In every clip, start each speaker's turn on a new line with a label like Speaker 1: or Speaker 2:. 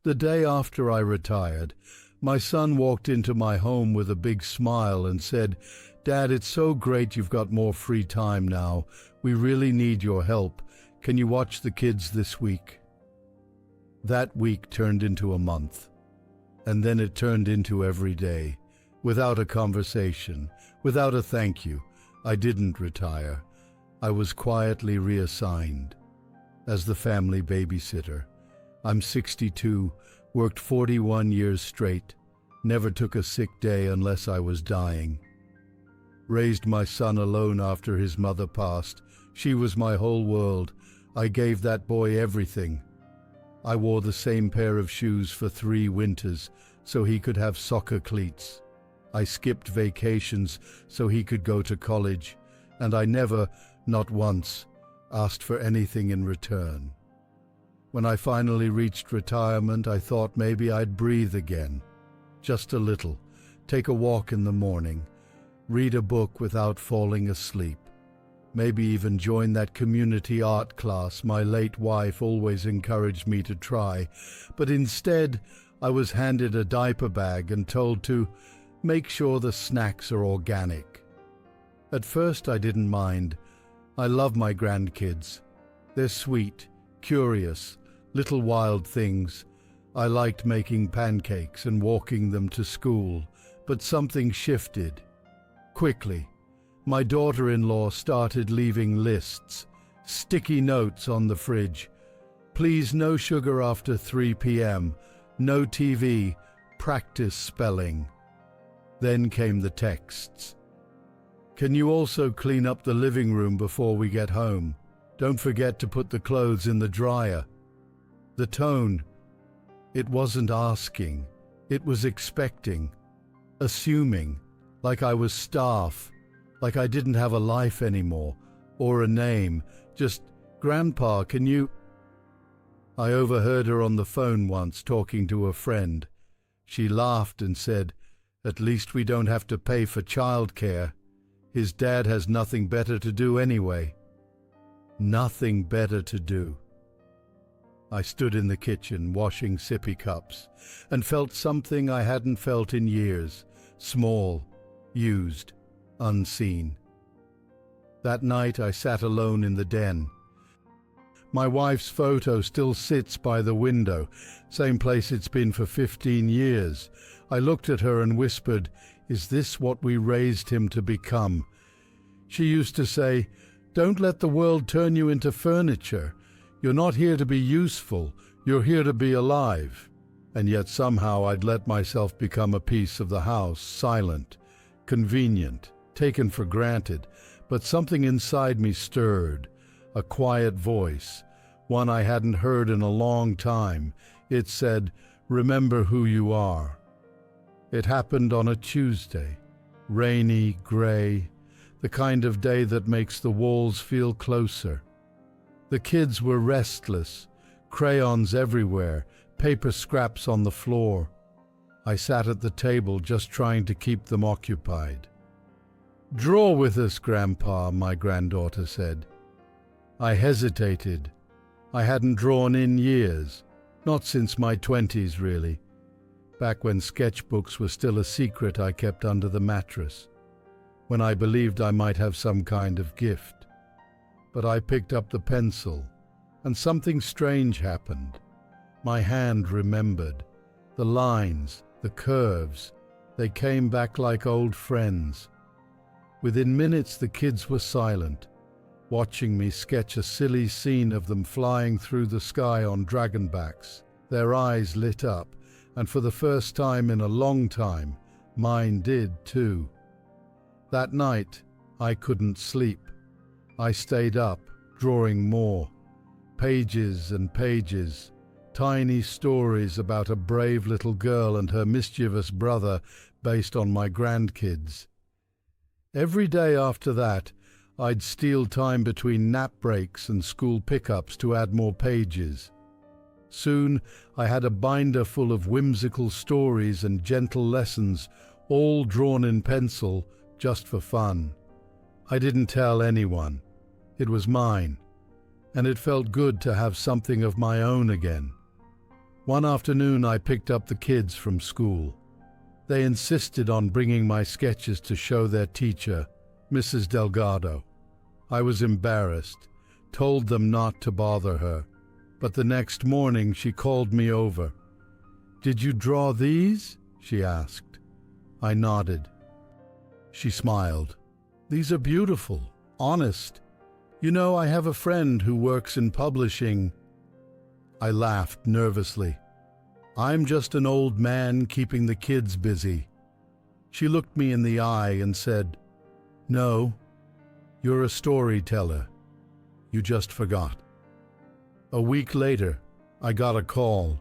Speaker 1: The day after I retired, my son walked into my home with a big smile and said, "Dad, it's so great you've got more free time now. We really need your help. Can you watch the kids this week?" That week turned into a month, and then it turned into every day. Without a conversation, without a thank you, I didn't retire. I was quietly reassigned as the family babysitter. I'm 62, worked 41 years straight, never took a sick day unless I was dying. Raised my son alone after his mother passed. She was my whole world. I gave that boy everything. I wore the same pair of shoes for 3 winters so he could have soccer cleats. I skipped vacations so he could go to college, and I never, not once, asked for anything in return. When I finally reached retirement, I thought maybe I'd breathe again. Just a little. Take a walk in the morning. Read a book without falling asleep. Maybe even join that community art class my late wife always encouraged me to try. But instead, I was handed a diaper bag and told to make sure the snacks are organic. At first, I didn't mind. I love my grandkids. They're sweet, curious, little wild things. I liked making pancakes and walking them to school, but something shifted. Quickly, my daughter-in-law started leaving lists, sticky notes on the fridge. Please, no sugar after 3 p.m., no TV, practice spelling. Then came the texts. Can you also clean up the living room before we get home? Don't forget to put the clothes in the dryer. The tone, it wasn't asking, it was expecting, assuming, like I was staff, like I didn't have a life anymore, or a name, just, "Grandpa, can you—" I overheard her on the phone once talking to a friend. She laughed and said, "At least we don't have to pay for childcare. His dad has nothing better to do anyway." Nothing better to do. I stood in the kitchen washing sippy cups and felt something I hadn't felt in years, small, used, unseen. That night I sat alone in the den. My wife's photo still sits by the window, same place it's been for 15 years. I looked at her and whispered, "Is this what we raised him to become?" She used to say, "Don't let the world turn you into furniture. You're not here to be useful, you're here to be alive." And yet somehow I'd let myself become a piece of the house, silent, convenient, taken for granted. But something inside me stirred, a quiet voice, one I hadn't heard in a long time. It said, "Remember who you are." It happened on a Tuesday, rainy, gray, the kind of day that makes the walls feel closer. The kids were restless, crayons everywhere, paper scraps on the floor. I sat at the table just trying to keep them occupied. "Draw with us, Grandpa," my granddaughter said. I hesitated. I hadn't drawn in years, not since my 20s really. Back when sketchbooks were still a secret I kept under the mattress, when I believed I might have some kind of gift. But I picked up the pencil, and something strange happened. My hand remembered. The lines, the curves, they came back like old friends. Within minutes the kids were silent, watching me sketch a silly scene of them flying through the sky on dragonbacks. Their eyes lit up, and for the first time in a long time, mine did too. That night, I couldn't sleep. I stayed up, drawing more. Pages and pages, tiny stories about a brave little girl and her mischievous brother based on my grandkids. Every day after that, I'd steal time between nap breaks and school pickups to add more pages. Soon, I had a binder full of whimsical stories and gentle lessons, all drawn in pencil, just for fun. I didn't tell anyone. It was mine, and it felt good to have something of my own again. One afternoon I picked up the kids from school. They insisted on bringing my sketches to show their teacher, Mrs. Delgado. I was embarrassed, told them not to bother her, but the next morning she called me over. "Did you draw these?" she asked. I nodded. She smiled. "These are beautiful, honest. You know, I have a friend who works in publishing." I laughed nervously. "I'm just an old man keeping the kids busy." She looked me in the eye and said, "No, you're a storyteller. You just forgot." A week later, I got a call.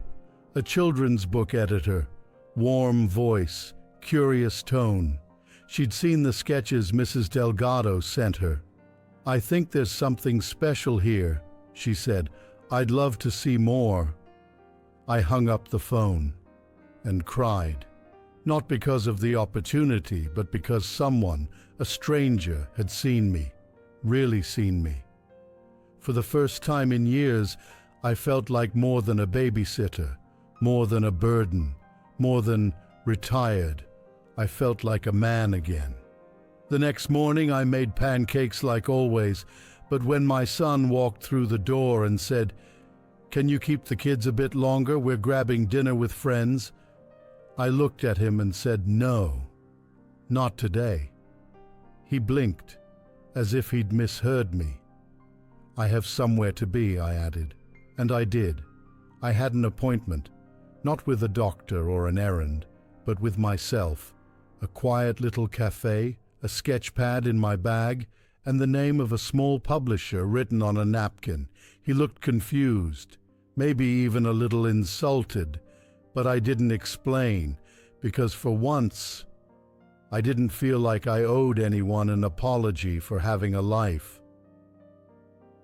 Speaker 1: A children's book editor, warm voice, curious tone. She'd seen the sketches Mrs. Delgado sent her. "I think there's something special here," she said. "I'd love to see more." I hung up the phone and cried, not because of the opportunity, but because someone, a stranger, had seen me, really seen me. For the first time in years, I felt like more than a babysitter, more than a burden, more than retired. I felt like a man again. The next morning I made pancakes like always, but when my son walked through the door and said, "Can you keep the kids a bit longer? We're grabbing dinner with friends," I looked at him and said, "No, not today." He blinked, as if he'd misheard me. "I have somewhere to be," I added. And I did. I had an appointment, not with a doctor or an errand, but with myself. A quiet little cafe, a sketch pad in my bag, and the name of a small publisher written on a napkin. He looked confused, maybe even a little insulted, but I didn't explain, because for once, I didn't feel like I owed anyone an apology for having a life.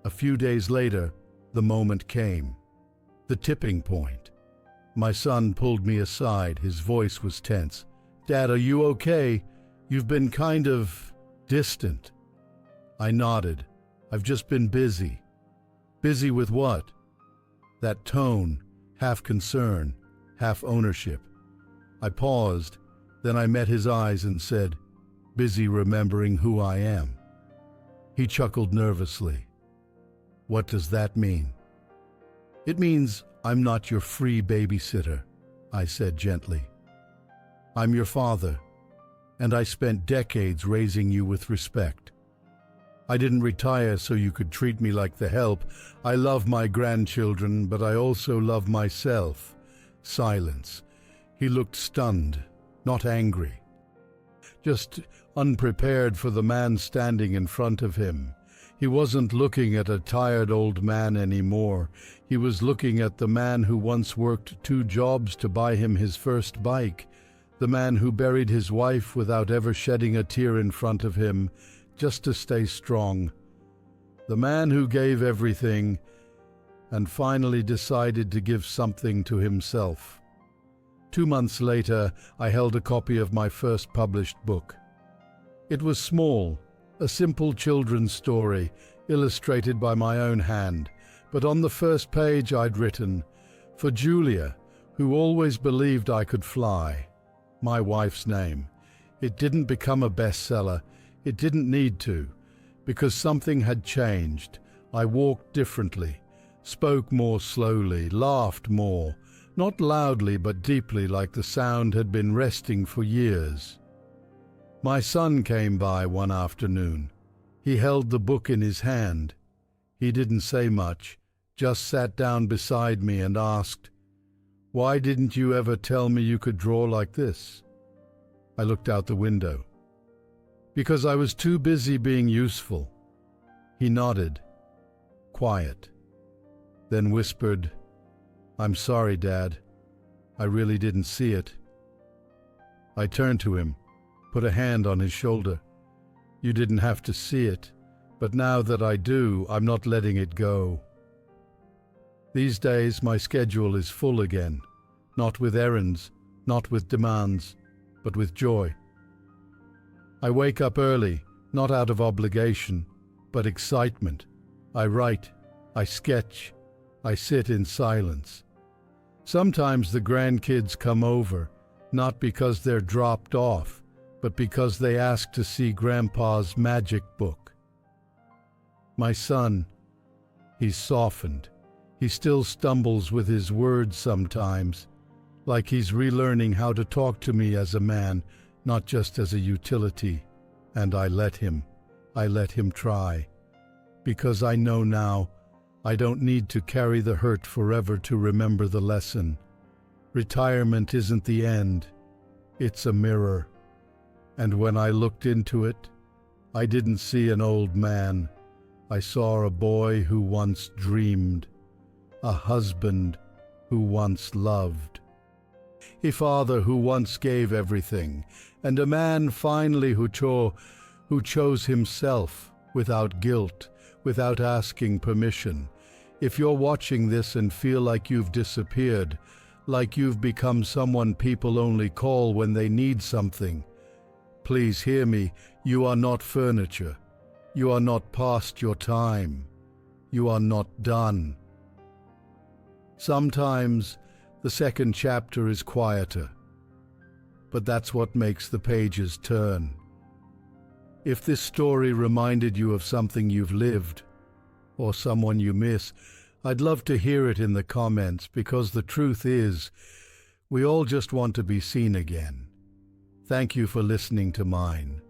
Speaker 1: A few days later, the moment came. The tipping point. My son pulled me aside. His voice was tense. "Dad, are you okay? You've been kind of distant." I nodded. "I've just been busy." "Busy with what?" That tone, half concern, half ownership. I paused, then I met his eyes and said, "Busy remembering who I am." He chuckled nervously. "What does that mean?" "It means I'm not your free babysitter," I said gently. "I'm your father, and I spent decades raising you with respect. I didn't retire so you could treat me like the help. I love my grandchildren, but I also love myself." Silence. He looked stunned, not angry, just unprepared for the man standing in front of him. He wasn't looking at a tired old man anymore. He was looking at the man who once worked 2 jobs to buy him his first bike, the man who buried his wife without ever shedding a tear in front of him, just to stay strong, the man who gave everything and finally decided to give something to himself. 2 months later, I held a copy of my first published book. It was small, a simple children's story, illustrated by my own hand, but on the first page I'd written, "For Julia, who always believed I could fly," my wife's name. It didn't become a bestseller. It didn't need to, because something had changed. I walked differently, spoke more slowly, laughed more, not loudly but deeply, like the sound had been resting for years. My son came by one afternoon. He held the book in his hand. He didn't say much, just sat down beside me and asked, "Why didn't you ever tell me you could draw like this?" I looked out the window. "Because I was too busy being useful." He nodded, quiet, then whispered, "I'm sorry, Dad. I really didn't see it." I turned to him, put a hand on his shoulder. "You didn't have to see it, but now that I do, I'm not letting it go." These days my schedule is full again, not with errands, not with demands, but with joy. I wake up early, not out of obligation, but excitement. I write, I sketch, I sit in silence. Sometimes the grandkids come over, not because they're dropped off, but because they ask to see Grandpa's magic book. My son, he's softened. He still stumbles with his words sometimes, like he's relearning how to talk to me as a man, not just as a utility. And I let him try. Because I know now, I don't need to carry the hurt forever to remember the lesson. Retirement isn't the end, it's a mirror. And when I looked into it, I didn't see an old man. I saw a boy who once dreamed, a husband who once loved, a father who once gave everything, and a man finally who chose himself without guilt, without asking permission. If you're watching this and feel like you've disappeared, like you've become someone people only call when they need something, please hear me. You are not furniture. You are not past your time. You are not done. Sometimes the second chapter is quieter, but that's what makes the pages turn. If this story reminded you of something you've lived, or someone you miss, I'd love to hear it in the comments, because the truth is, we all just want to be seen again. Thank you for listening to mine.